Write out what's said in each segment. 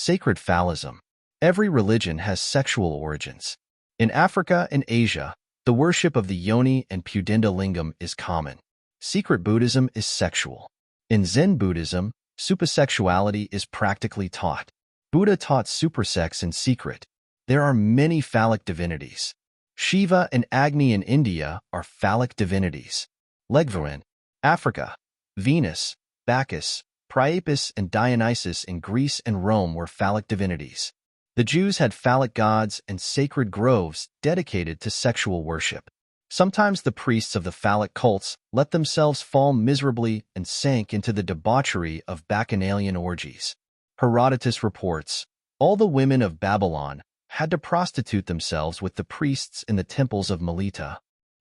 Sacred Fallism. Every religion has sexual origins. In Africa and Asia, the worship of the yoni and pudenda lingam is common. Secret Buddhism is sexual. In Zen Buddhism, supersexuality is practically taught. Buddha taught supersex in secret. There are many phallic divinities. Shiva and Agni in India are phallic divinities. Legvarin, Africa. Venus, Bacchus, Priapus, and Dionysus in Greece and Rome were phallic divinities. The Jews had phallic gods and sacred groves dedicated to sexual worship. Sometimes the priests of the phallic cults let themselves fall miserably and sank into the debauchery of bacchanalian orgies. Herodotus reports, all the women of Babylon had to prostitute themselves with the priests in the temples of Melita.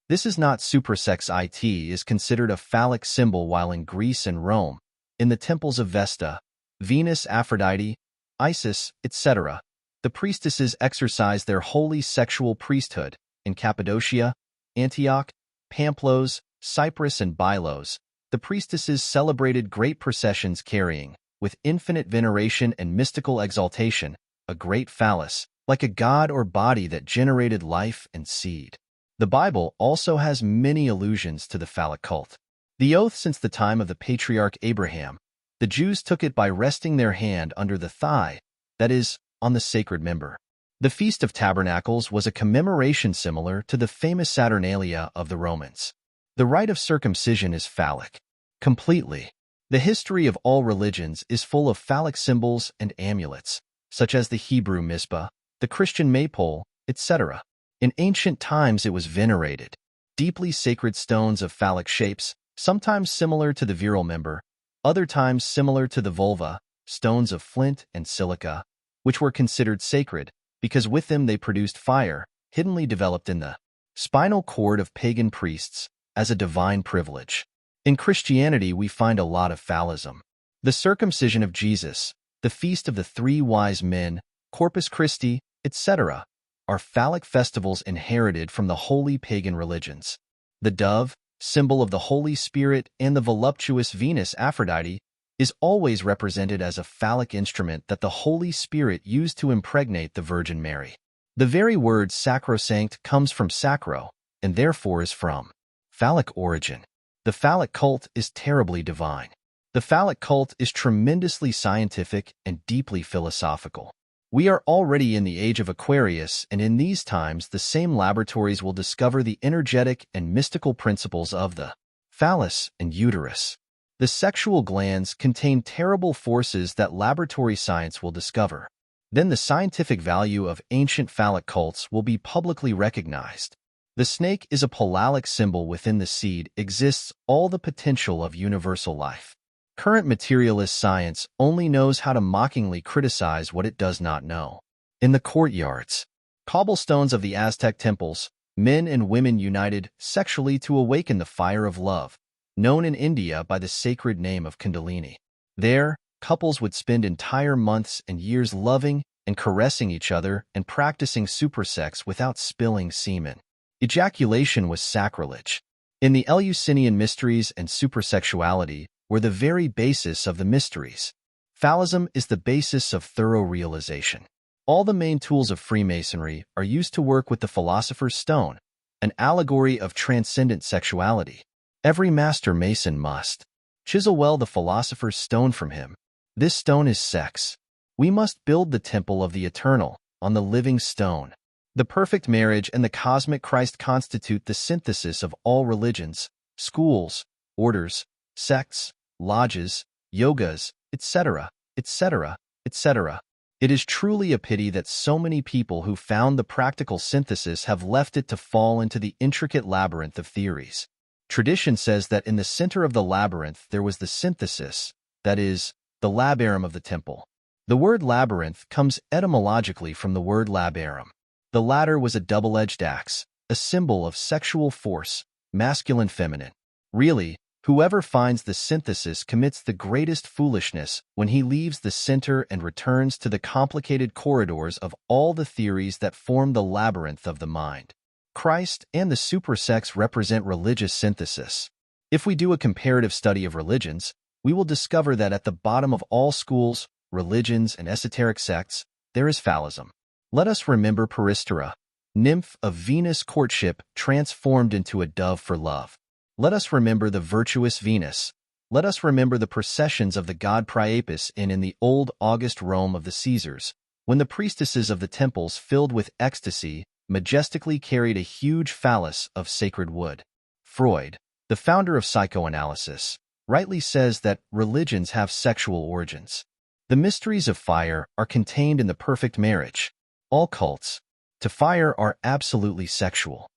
This is not supersex. It is considered a phallic symbol while in Greece and Rome, in the temples of Vesta, Venus, Aphrodite, Isis, etc., the priestesses exercised their holy sexual priesthood. In Cappadocia, Antioch, Pamplos, Cyprus, and Bylos, the priestesses celebrated great processions carrying, with infinite veneration and mystical exaltation, a great phallus, like a god or body that generated life and seed. The Bible also has many allusions to the phallic cult. The oath since the time of the patriarch Abraham, the Jews took it by resting their hand under the thigh, that is, on the sacred member. The Feast of Tabernacles was a commemoration similar to the famous Saturnalia of the Romans. The rite of circumcision is phallic. Completely. The history of all religions is full of phallic symbols and amulets, such as the Hebrew mizpah, the Christian maypole, etc. In ancient times it was venerated. Deeply sacred stones of phallic shapes, sometimes similar to the virile member, other times similar to the vulva, stones of flint and silica, which were considered sacred, because with them they produced fire, hiddenly developed in the spinal cord of pagan priests, as a divine privilege. In Christianity we find a lot of phallism. The circumcision of Jesus, the feast of the three wise men, Corpus Christi, etc., are phallic festivals inherited from the holy pagan religions. The dove, symbol of the Holy Spirit, and the voluptuous Venus Aphrodite, is always represented as a phallic instrument that the Holy Spirit used to impregnate the Virgin Mary. The very word sacrosanct comes from sacro, and therefore is from phallic origin. The phallic cult is terribly divine. The phallic cult is tremendously scientific and deeply philosophical. We are already in the age of Aquarius, and in these times the same laboratories will discover the energetic and mystical principles of the phallus and uterus. The sexual glands contain terrible forces that laboratory science will discover. Then the scientific value of ancient phallic cults will be publicly recognized. The snake is a polalic symbol within the seed, exists all the potential of universal life. Current materialist science only knows how to mockingly criticize what it does not know. In the courtyards, cobblestones of the Aztec temples, men and women united sexually to awaken the fire of love, known in India by the sacred name of Kundalini. There, couples would spend entire months and years loving and caressing each other and practicing supersex without spilling semen. Ejaculation was sacrilege. In the Eleusinian mysteries and supersexuality were the very basis of the mysteries. Phallism is the basis of thorough realization. All the main tools of Freemasonry are used to work with the philosopher's stone, an allegory of transcendent sexuality. Every master mason must chisel well the philosopher's stone from him. This stone is sex. We must build the temple of the eternal on the living stone. The perfect marriage and the cosmic Christ constitute the synthesis of all religions, schools, orders, sects, lodges, yogas, etc., etc., etc. It is truly a pity that so many people who found the practical synthesis have left it to fall into the intricate labyrinth of theories. Tradition says that in the center of the labyrinth there was the synthesis, that is, the labarum of the temple. The word labyrinth comes etymologically from the word labarum. The latter was a double-edged axe, a symbol of sexual force, masculine-feminine. Really, whoever finds the synthesis commits the greatest foolishness when he leaves the center and returns to the complicated corridors of all the theories that form the labyrinth of the mind. Christ and the supersex represent religious synthesis. If we do a comparative study of religions, we will discover that at the bottom of all schools, religions, and esoteric sects, there is Fallism. Let us remember Peristera, nymph of Venus courtship transformed into a dove for love. Let us remember the virtuous Venus. Let us remember the processions of the god Priapus in the old August Rome of the Caesars, when the priestesses of the temples filled with ecstasy majestically carried a huge phallus of sacred wood. Freud, the founder of psychoanalysis, rightly says that religions have sexual origins. The mysteries of fire are contained in the perfect marriage. All cults to fire are absolutely sexual.